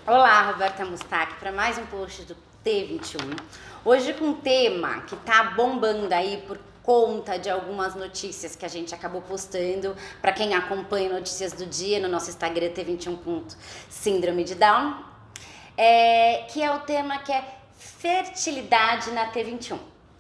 Olá, Roberta Mustaque, para mais um post do T21. Hoje com um tema que tá bombando aí por conta de algumas notícias que a gente acabou postando. Para quem acompanha Notícias do Dia no nosso Instagram T21. Síndrome de Down, que é o tema que é fertilidade na T21.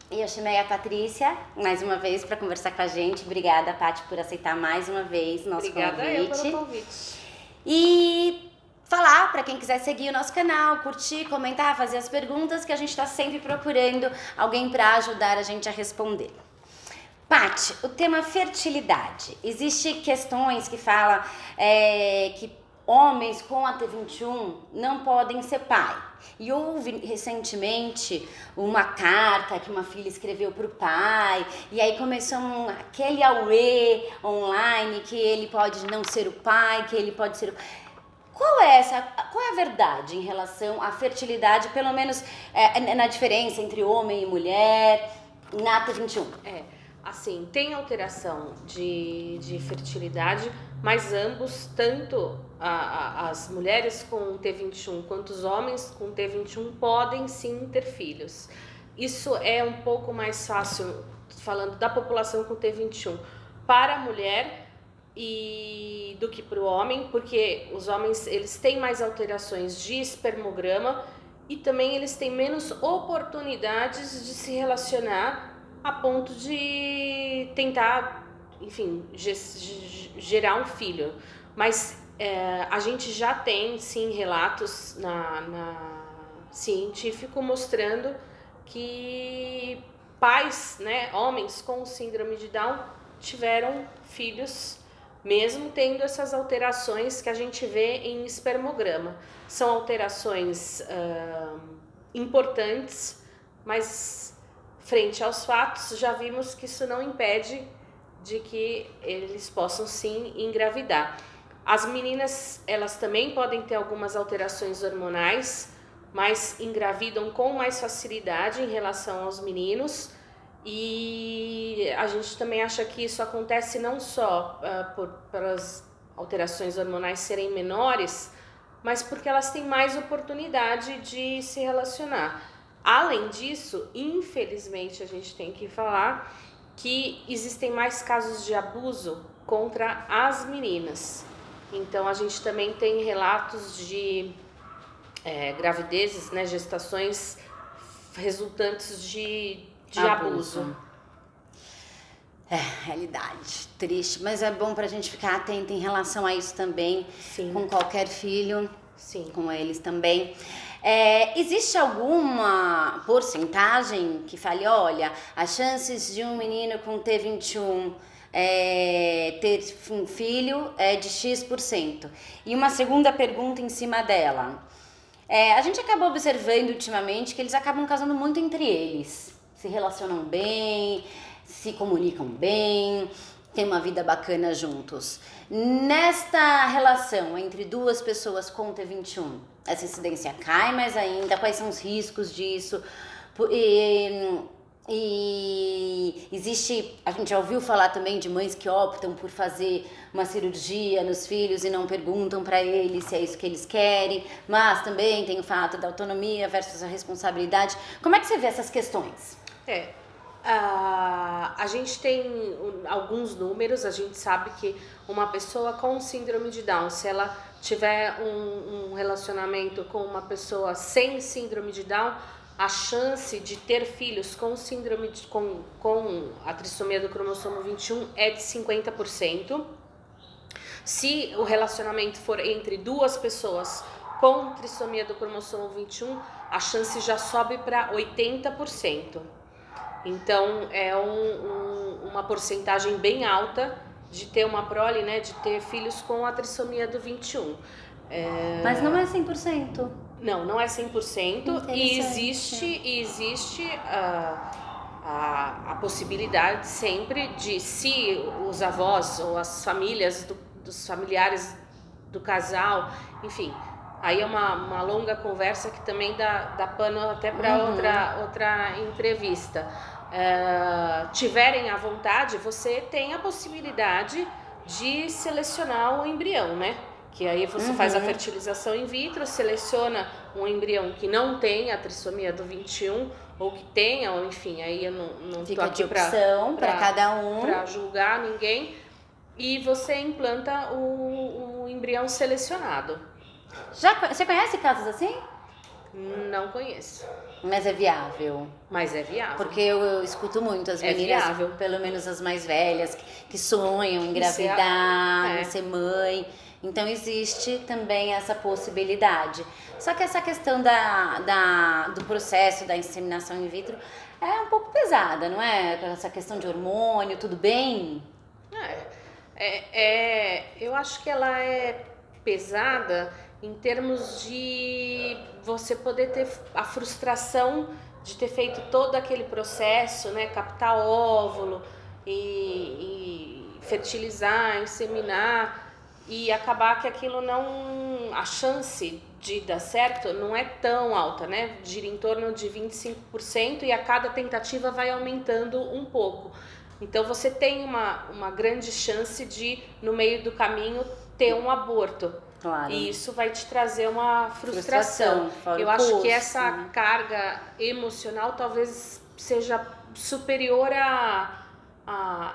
E eu chamei a Patrícia mais uma vez para conversar com a gente. Obrigada, Paty, por aceitar mais uma vez nosso Obrigada convite. eu pelo convite. E falar para quem quiser seguir o nosso canal, curtir, comentar, fazer as perguntas, que a gente está sempre procurando alguém para ajudar a gente a responder. Paty, o tema fertilidade. Existem questões que falam que homens com a T21 não podem ser pai. E houve recentemente uma carta que uma filha escreveu para o pai, e aí começou aquele auê online que ele pode não ser o pai, que ele pode ser o... Qual é a verdade em relação à fertilidade, pelo menos na diferença entre homem e mulher, na T21? Assim, tem alteração de fertilidade, mas ambos, tanto as mulheres com T21 quanto os homens com T21 podem sim ter filhos. Isso é um pouco mais fácil, falando da população com T21, para a mulher do que para o homem, porque os homens eles têm mais alterações de espermograma e também eles têm menos oportunidades de se relacionar a ponto de tentar, enfim, gerar um filho. Mas a gente já tem, sim, relatos na científico mostrando que pais, né, homens com síndrome de Down tiveram filhos mesmo tendo essas alterações que a gente vê em espermograma. São alterações importantes, mas frente aos fatos, já vimos que isso não impede de que eles possam sim engravidar. As meninas, elas também podem ter algumas alterações hormonais, mas engravidam com mais facilidade em relação aos meninos. E a gente também acha que isso acontece não só pelas alterações hormonais serem menores, mas porque elas têm mais oportunidade de se relacionar. Além disso, infelizmente, a gente tem que falar que existem mais casos de abuso contra as meninas. Então, a gente também tem relatos de gravidezes, né, gestações resultantes de abuso. Realidade, triste, mas é bom pra gente ficar atento em relação a isso também. Sim. Com qualquer filho. Sim. Com eles também. Existe alguma porcentagem que fale, olha, as chances de um menino com T21 ter um filho é de X%? E uma segunda pergunta em cima dela. A gente acaba observando ultimamente que eles acabam casando muito entre eles. Se relacionam bem, se comunicam bem, têm uma vida bacana juntos. Nesta relação entre duas pessoas com T21, essa incidência cai mais ainda? Quais são os riscos disso? E existe, a gente já ouviu falar também de mães que optam por fazer uma cirurgia nos filhos e não perguntam para eles se é isso que eles querem, mas também tem o fato da autonomia versus a responsabilidade. Como é que você vê essas questões? A gente tem alguns números, a gente sabe que uma pessoa com síndrome de Down, se ela tiver um relacionamento com uma pessoa sem síndrome de Down, a chance de ter filhos com síndrome com a trissomia do cromossomo 21 é de 50%. Se o relacionamento for entre duas pessoas com trissomia do cromossomo 21, a chance já sobe para 80%. Então, é uma porcentagem bem alta de ter uma prole, né, de ter filhos com a trissomia do 21. Mas não é 100%. Não é 100%. E existe a possibilidade sempre de, se os avós ou as famílias dos familiares do casal, enfim, aí é uma longa conversa que também dá pano até para outra entrevista. Tiverem à vontade, você tem a possibilidade de selecionar o embrião, né? Que aí você faz a fertilização in vitro, seleciona um embrião que não tem a trissomia do 21 ou que tenha, ou enfim, aí eu não Fica tô aqui de opção para cada um. para julgar ninguém, e você implanta o embrião selecionado. Você conhece casos assim? Não conheço. Mas é viável. Mas é viável. Porque eu escuto muito as meninas, viável. pelo menos as mais velhas, que sonham em engravidar, em ser mãe. Então existe também essa possibilidade. Só que essa questão do processo da inseminação in vitro é um pouco pesada, não é? Essa questão de hormônio, tudo bem? Eu acho que ela é pesada em termos de você poder ter a frustração de ter feito todo aquele processo, né? Captar óvulo e fertilizar, inseminar, e acabar que aquilo não... A chance de dar certo não é tão alta, né? Gira em torno de 25% e a cada tentativa vai aumentando um pouco. Então você tem uma grande chance de, no meio do caminho, ter um aborto. Claro. E isso vai te trazer uma frustração. Eu acho que essa carga emocional talvez seja superior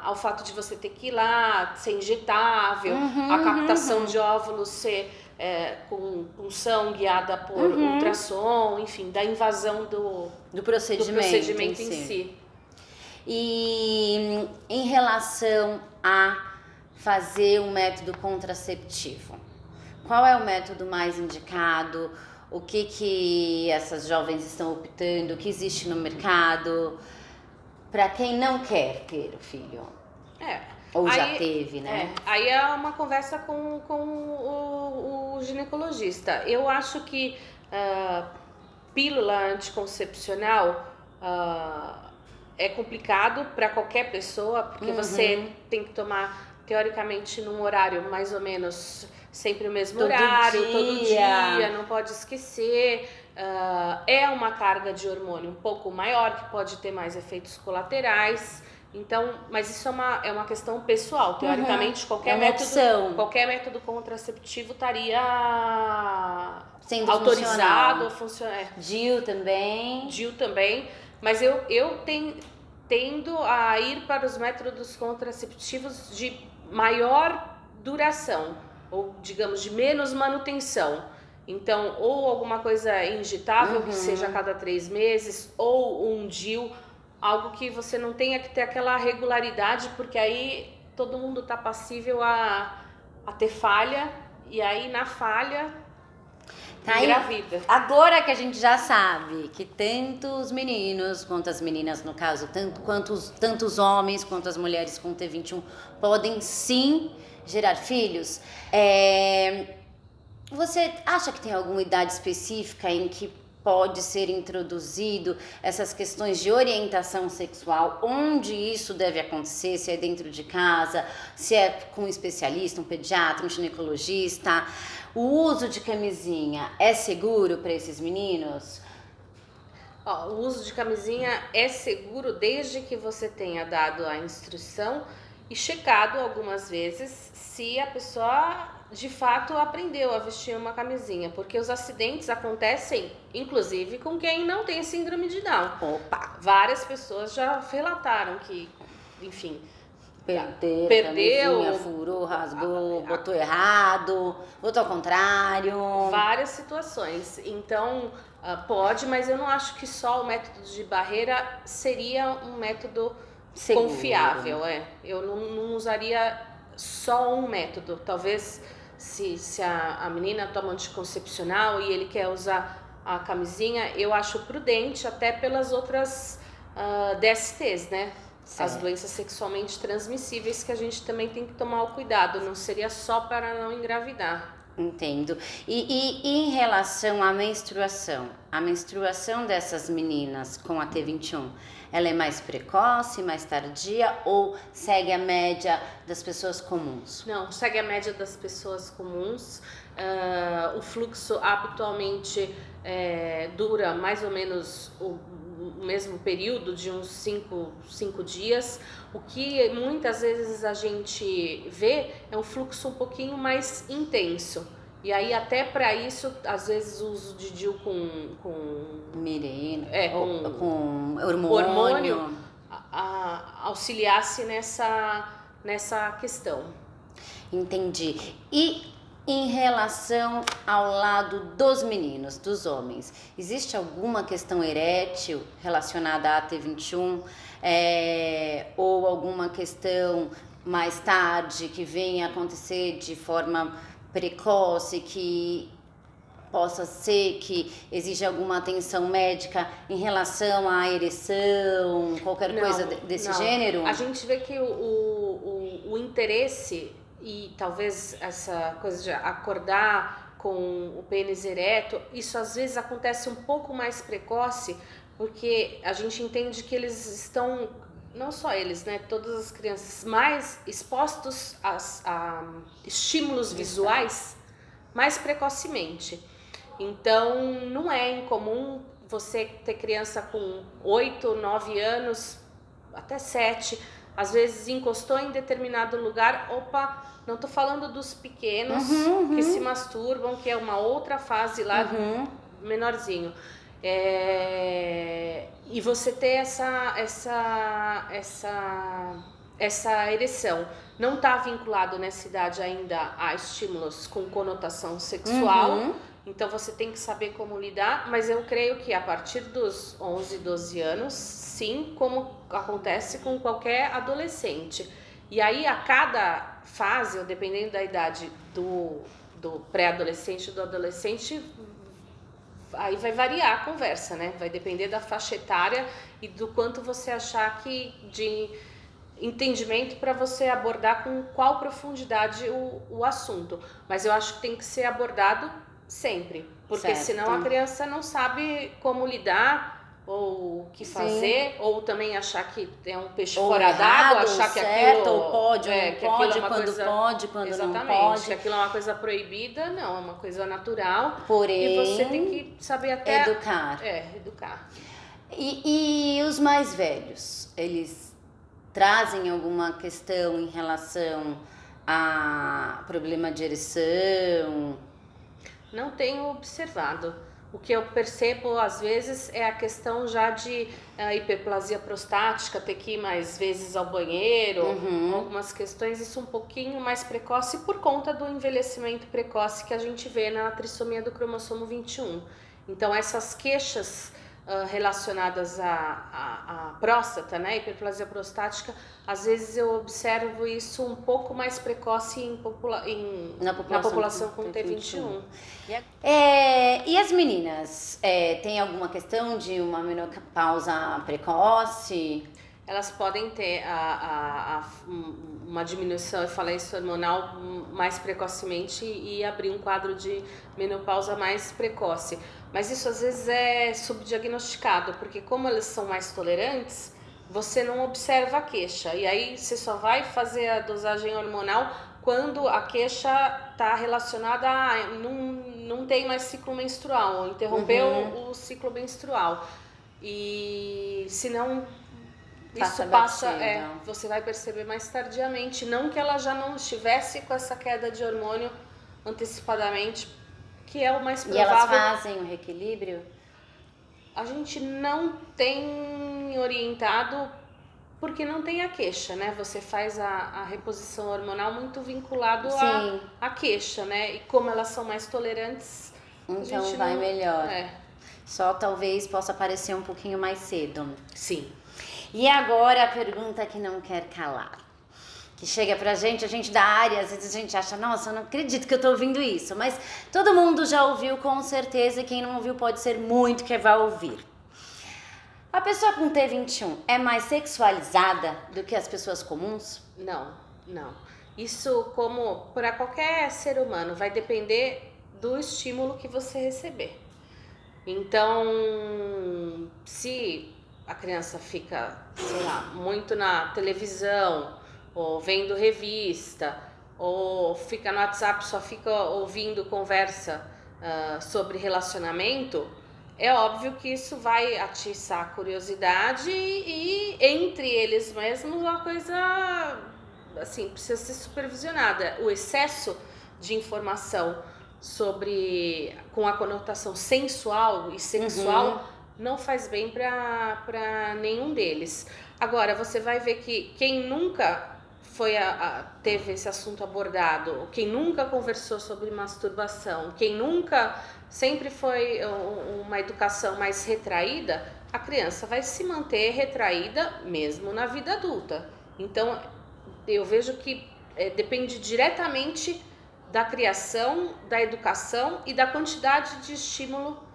ao fato de você ter que ir lá, ser injetável, a captação de óvulos ser com punção guiada por ultrassom, enfim, da invasão do procedimento em si. E em relação a fazer um método contraceptivo, qual é o método mais indicado? O que essas jovens estão optando? O que existe no mercado? Para quem não quer ter o filho. Ou já teve, né? Aí é uma conversa com o ginecologista. Eu acho que pílula anticoncepcional é complicado para qualquer pessoa, porque você tem que tomar, teoricamente, num horário mais ou menos sempre o mesmo horário, todo dia, não pode esquecer. É uma carga de hormônio um pouco maior, que pode ter mais efeitos colaterais. Então, mas isso é uma questão pessoal. Teoricamente, qualquer método contraceptivo estaria sendo autorizado a funcionar. DIU também. Mas eu tendo a ir para os métodos contraceptivos de maior duração, ou digamos, de menos manutenção. Então, ou alguma coisa injetável, que seja a cada 3 meses, ou um DIU, algo que você não tenha que ter aquela regularidade, porque aí todo mundo está passível a ter falha, e aí na falha engravida. Agora que a gente já sabe que tanto os meninos quanto as meninas, no caso, tanto os homens quanto as mulheres com T21 podem sim gerar filhos, você acha que tem alguma idade específica em que pode ser introduzido essas questões de orientação sexual, onde isso deve acontecer, se é dentro de casa, se é com um especialista, um pediatra, um ginecologista? O uso de camisinha é seguro para esses meninos? O uso de camisinha é seguro desde que você tenha dado a instrução e checado algumas vezes se a pessoa de fato aprendeu a vestir uma camisinha, porque os acidentes acontecem, inclusive, com quem não tem síndrome de Down. Várias pessoas já relataram que, enfim, perdeu, camisinha, furou, rasgou, botou errado, botou ao contrário. Várias situações. Então, pode, mas eu não acho que só o método de barreira seria um método seguro, confiável. Eu não usaria só um método. Talvez se a menina toma anticoncepcional e ele quer usar a camisinha, eu acho prudente, até pelas outras DSTs, né? Certo. As doenças sexualmente transmissíveis, que a gente também tem que tomar o cuidado, não seria só para não engravidar. Entendo. E em relação à menstruação, a menstruação dessas meninas com a T21, ela é mais precoce, mais tardia, ou segue a média das pessoas comuns? Não, segue a média das pessoas comuns. O fluxo habitualmente dura mais ou menos o mesmo período, de uns 5 dias. O que muitas vezes a gente vê é um fluxo um pouquinho mais intenso. E aí até para isso, às vezes o uso de DIU com Mirena, com com hormônio. Auxiliasse nessa questão. Entendi. E em relação ao lado dos meninos, dos homens, existe alguma questão erétil relacionada à AT21? Ou alguma questão mais tarde que venha acontecer de forma precoce, que possa ser que exija alguma atenção médica em relação à ereção, qualquer coisa desse gênero? A gente vê que o interesse e talvez essa coisa de acordar com o pênis ereto, isso às vezes acontece um pouco mais precoce, porque a gente entende que eles estão, não só eles, né, todas as crianças, mais expostos a estímulos visuais mais precocemente. Então, não é incomum você ter criança com 8, 9 anos, até 7, às vezes encostou em determinado lugar, opa, não tô falando dos pequenos que se masturbam, que é uma outra fase lá, menorzinho. E você ter essa ereção não está vinculado nessa idade ainda a estímulos com conotação sexual, então você tem que saber como lidar, mas eu creio que a partir dos 11, 12 anos, sim, como acontece com qualquer adolescente. E aí a cada fase, ou dependendo da idade do pré-adolescente e do adolescente, aí vai variar a conversa, né? Vai depender da faixa etária e do quanto você achar que de entendimento para você abordar com qual profundidade o assunto. Mas eu acho que tem que ser abordado sempre, porque senão a criança não sabe como lidar ou o que fazer, ou também achar que é um peixe fora d'água, achar que certo, aquilo ou pode, ou não pode, é quando coisa, pode, quando exatamente, não pode. que aquilo é uma coisa proibida, não, é uma coisa natural. Porém, e você tem que saber até educar. Educar. E os mais velhos, eles trazem alguma questão em relação a problema de ereção? Não tenho observado. O que eu percebo às vezes é a questão já de hiperplasia prostática, ter que ir mais vezes ao banheiro, algumas questões, isso um pouquinho mais precoce por conta do envelhecimento precoce que a gente vê na trissomia do cromossomo 21. Então essas queixas relacionadas à próstata, né, hiperplasia prostática, às vezes eu observo isso um pouco mais precoce na população com T21. E as meninas, tem alguma questão de uma menopausa precoce? Elas podem ter uma diminuição, eu falei isso, hormonal mais precocemente e abrir um quadro de menopausa mais precoce. Mas isso às vezes é subdiagnosticado, porque como elas são mais tolerantes, você não observa a queixa. E aí você só vai fazer a dosagem hormonal quando a queixa está relacionada a não tem mais ciclo menstrual, ou interrompeu o ciclo menstrual. E senão isso passa, você vai perceber mais tardiamente, não que ela já não estivesse com essa queda de hormônio antecipadamente, que é o mais provável. E elas fazem o reequilíbrio? A gente não tem orientado porque não tem a queixa, né? Você faz a reposição hormonal muito vinculado à queixa, né? E como elas são mais tolerantes, então vai melhor. Só talvez possa aparecer um pouquinho mais cedo. Sim. E agora a pergunta que não quer calar. Que chega pra gente, a gente da área, às vezes a gente acha, nossa, eu não acredito que eu tô ouvindo isso. Mas todo mundo já ouviu com certeza, e quem não ouviu pode ser muito que vai ouvir. A pessoa com T21 é mais sexualizada do que as pessoas comuns? Não. Isso, como para qualquer ser humano, vai depender do estímulo que você receber. Então, se a criança fica, sei lá, muito na televisão, ou vendo revista, ou fica no WhatsApp, só fica ouvindo conversa sobre relacionamento, é óbvio que isso vai atiçar a curiosidade e entre eles mesmos uma coisa assim, precisa ser supervisionada. O excesso de informação com a conotação sensual e sexual, não faz bem para nenhum deles. Agora, você vai ver que quem nunca teve esse assunto abordado, quem nunca conversou sobre masturbação, quem nunca sempre foi uma educação mais retraída, a criança vai se manter retraída mesmo na vida adulta. Então, eu vejo que depende diretamente da criação, da educação e da quantidade de estímulo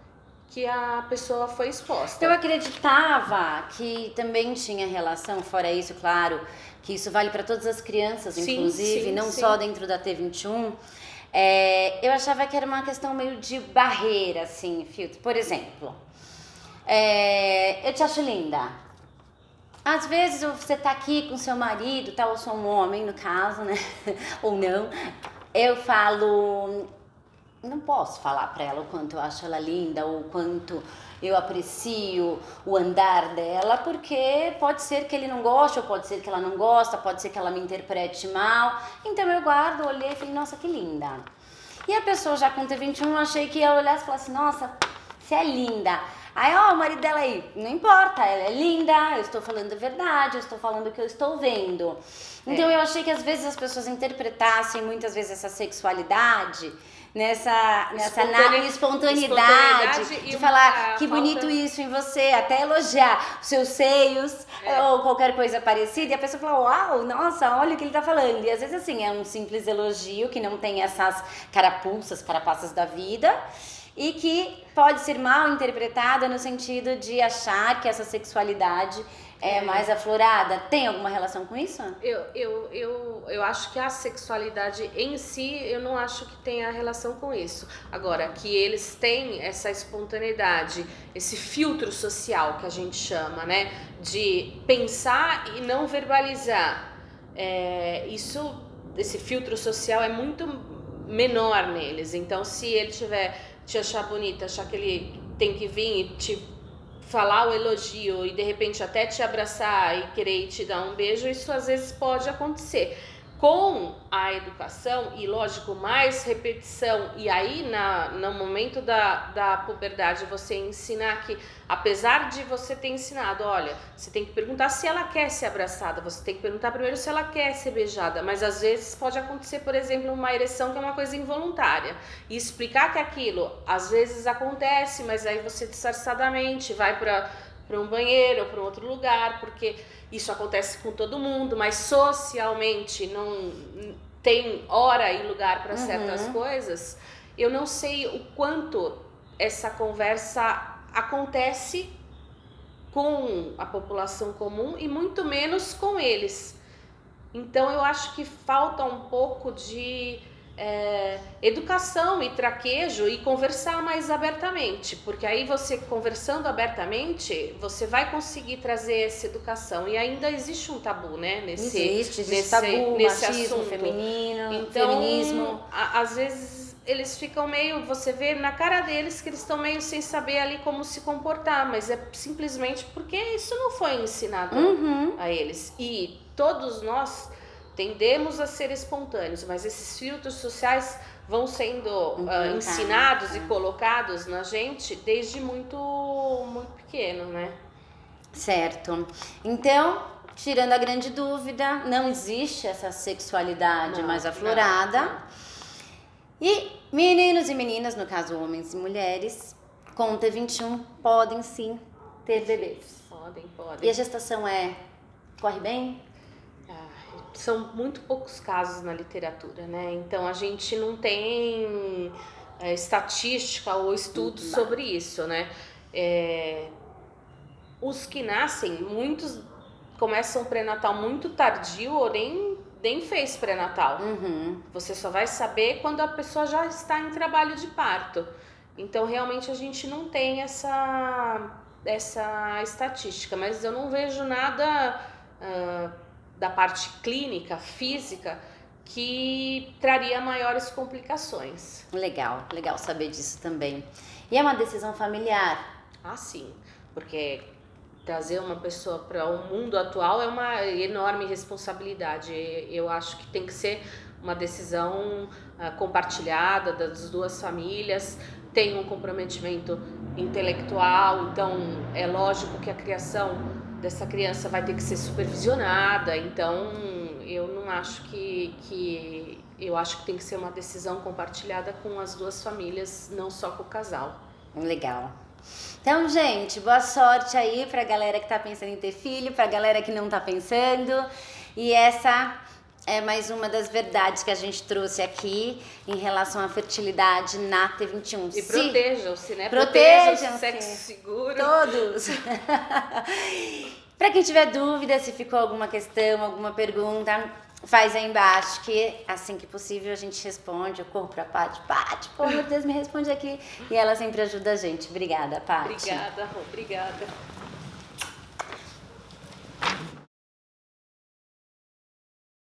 que a pessoa foi exposta. Eu acreditava que também tinha relação, fora isso, claro, que isso vale para todas as crianças, inclusive, não só dentro da T21. Eu achava que era uma questão meio de barreira, assim, filtro. Por exemplo, eu te acho linda. Às vezes você tá aqui com seu marido, tá, ou sou um homem, no caso, né? Ou não. Eu falo... Não posso falar pra ela o quanto eu acho ela linda, ou o quanto eu aprecio o andar dela, porque pode ser que ele não goste, ou pode ser que ela não gosta, pode ser que ela me interprete mal. Então eu guardo, olhei e falei, nossa, que linda. E a pessoa já com T21, eu achei que ia olhar e falar assim, nossa, você é linda. Aí, ó, o marido dela aí, não importa, ela é linda, eu estou falando a verdade, eu estou falando o que eu estou vendo. Então eu achei que às vezes as pessoas interpretassem muitas vezes essa sexualidade nessa espontaneidade de falar que bonito isso em você, até elogiar os seus seios ou qualquer coisa parecida, e a pessoa fala, uau, nossa, olha o que ele tá falando. E às vezes assim, é um simples elogio que não tem essas carapaças da vida, e que pode ser mal interpretada no sentido de achar que essa sexualidade é mais aflorada. Tem alguma relação com isso? Eu acho que a sexualidade em si, eu não acho que tenha relação com isso. Agora, que eles têm essa espontaneidade, esse filtro social que a gente chama, né? De pensar e não verbalizar. Esse filtro social é muito menor neles. Então, se ele te achar bonita, achar que ele tem que vir e te falar o elogio e de repente até te abraçar e querer te dar um beijo, isso às vezes pode acontecer. Com a educação e, lógico, mais repetição, e aí no momento da puberdade você ensinar que, apesar de você ter ensinado, olha, você tem que perguntar se ela quer ser abraçada, você tem que perguntar primeiro se ela quer ser beijada, mas às vezes pode acontecer, por exemplo, uma ereção que é uma coisa involuntária, e explicar que aquilo às vezes acontece, mas aí você disfarçadamente vai para um banheiro ou para outro lugar, porque isso acontece com todo mundo, mas socialmente não tem hora e lugar para certas coisas. Eu não sei o quanto essa conversa acontece com a população comum e muito menos com eles. Então eu acho que falta um pouco de educação e traquejo e conversar mais abertamente, porque aí você conversando abertamente, você vai conseguir trazer essa educação, e ainda existe um tabu, né, existe tabu, nesse machismo, assunto. então, Feminismo. Às vezes eles ficam meio, você vê na cara deles que eles estão meio sem saber ali como se comportar, mas é simplesmente porque isso não foi ensinado a eles, e todos nós tendemos a ser espontâneos, mas esses filtros sociais vão sendo ensinados e colocados na gente desde muito, muito pequeno, né? Certo. Então, tirando a grande dúvida, não existe essa sexualidade mais aflorada. Não. E meninos e meninas, no caso homens e mulheres, com T21 podem sim ter bebês. Podem. E a gestação corre bem? São muito poucos casos na literatura, né? Então a gente não tem estatística ou estudos sobre isso, né? Os que nascem, muitos começam o pré-natal muito tardio ou nem fez pré-natal. Você só vai saber quando a pessoa já está em trabalho de parto. Então realmente a gente não tem essa estatística, mas eu não vejo nada da parte clínica, física, que traria maiores complicações. Legal saber disso também. E é uma decisão familiar? Ah, sim, porque trazer uma pessoa para o mundo atual é uma enorme responsabilidade. Eu acho que tem que ser uma decisão compartilhada das duas famílias, tem um comprometimento intelectual, então é lógico que a criação dessa criança vai ter que ser supervisionada, então eu não acho eu acho que tem que ser uma decisão compartilhada com as duas famílias, não só com o casal. Legal. Então, gente, boa sorte aí pra galera que tá pensando em ter filho, pra galera que não tá pensando. E essa é mais uma das verdades que a gente trouxe aqui em relação à fertilidade na T21. E protejam-se, né? Protejam-se. Sexo seguro. Todos. Pra quem tiver dúvida, se ficou alguma questão, alguma pergunta, faz aí embaixo, que assim que possível a gente responde. Eu corro pra Paty. Paty, pô, meu Deus, me responde aqui. E ela sempre ajuda a gente. Obrigada, Paty. Obrigada, Rô, obrigada.